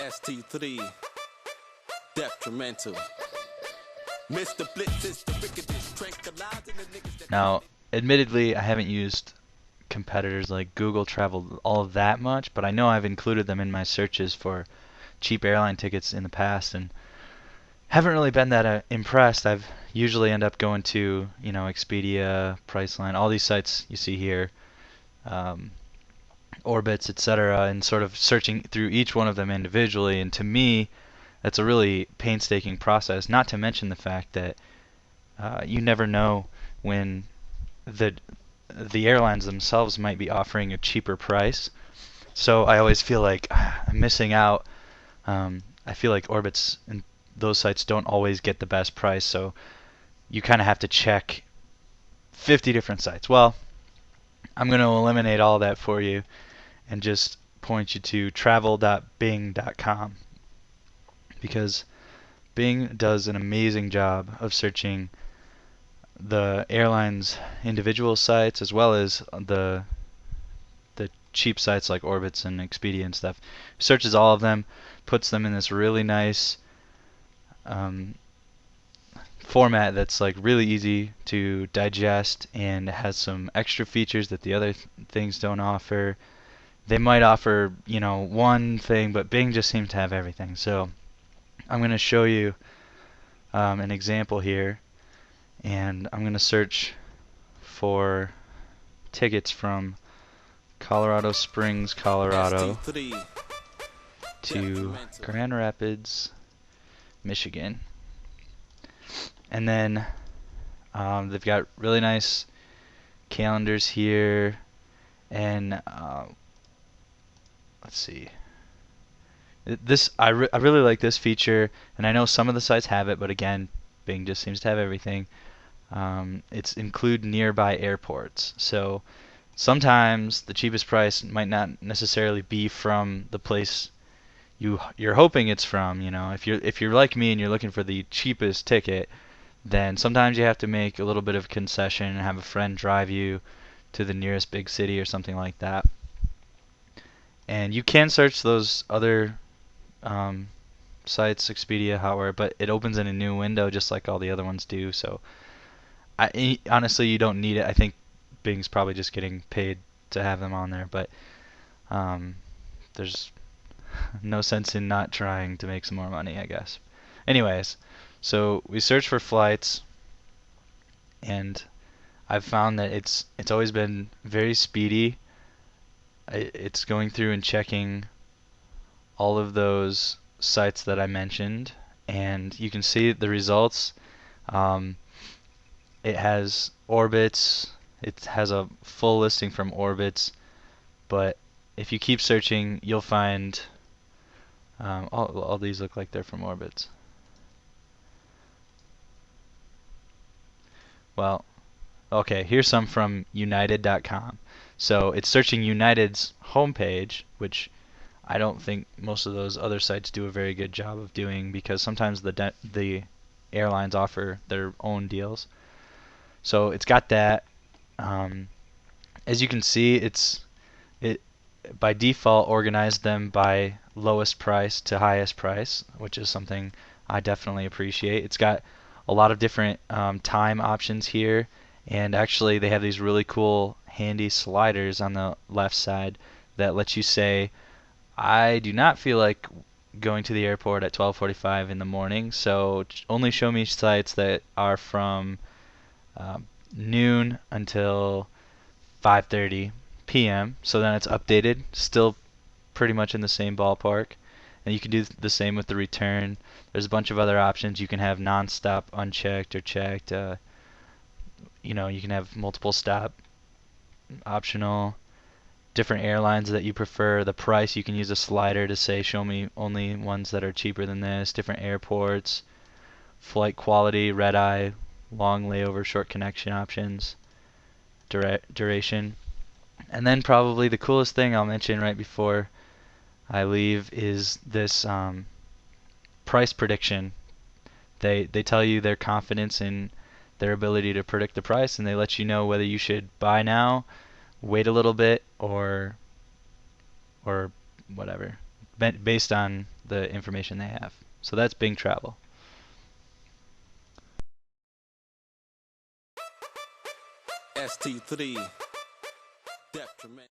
ST3, detrimental. Mr. Blitz is the wickedest, tranquilizing the niggas that. Now, admittedly, I haven't used competitors like Google Travel all that much, but I know I've included them in my searches for cheap airline tickets in the past, and haven't really been that impressed. I've usually end up going to, Expedia, Priceline, all these sites you see here, um, Orbitz, etc., and sort of searching through each one of them individually. And to me, that's a really painstaking process. Not to mention the fact that you never know when the the airlines themselves might be offering a cheaper price. So I always feel like I'm missing out. I feel like Orbitz and those sites don't always get the best price, so you kind of have to check 50 different sites. Well, I'm going to eliminate all that for you and just point you to travel.bing.com, because Bing does an amazing job of searching the airlines' individual sites as well as the cheap sites like Orbitz and Expedia and stuff. Searches all of them, puts them in this really nice um, format that's like really easy to digest and has some extra features that the other things don't offer. They might offer, one thing, but Bing just seems to have everything. So I'm going to show you an example here, and I'm going to search for tickets from Colorado Springs, Colorado ST3, to detrimental. Grand Rapids, Michigan. And then they've got really nice calendars here, and let's see. I really like this feature, and I know some of the sites have it, but again, Bing just seems to have everything. It's include nearby airports. So sometimes the cheapest price might not necessarily be from the place you're hoping it's from. If you're like me and you're looking for the cheapest ticket, then sometimes you have to make a little bit of concession and have a friend drive you to the nearest big city or something like that. And you can search those other um, sites, Expedia, Hotwire, but it opens in a new window just like all the other ones do. So honestly, you don't need it. I think Bing's probably just getting paid to have them on there, but there's no sense in not trying to make some more money, I guess. Anyways, so we search for flights, and I've found that it's always been very speedy. It's going through and checking all of those sites that I mentioned, and you can see the results. Um, it has Orbitz. It has a full listing from Orbitz, but if you keep searching, you'll find all these look like they're from Orbitz. Well, okay, here's some from United.com. So it's searching United's homepage, which I don't think most of those other sites do a very good job of doing, because sometimes the airlines offer their own deals. So it's got that. Um, as you can see, it by default organized them by lowest price to highest price, which is something I definitely appreciate. It's got a lot of different time options here, and actually they have these really cool handy sliders on the left side that let you say, I do not feel like going to the airport at 12:45 in the morning, so only show me sites that are from noon until 5:30 p.m. So then it's updated, still pretty much in the same ballpark. And you can do the same with the return. There's a bunch of other options. You can have non-stop unchecked or checked. You can have multiple stop optional. Different airlines that you prefer. The price, you can use a slider to say show me only ones that are cheaper than this. Different airports. Flight quality, red eye, long layover, short connection options. Duration. And then probably the coolest thing I'll mention right before I leave is this price prediction. They tell you their confidence in their ability to predict the price, and they let you know whether you should buy now, wait a little bit, or whatever, based on the information they have. So that's Bing Travel. ST3. Detriment.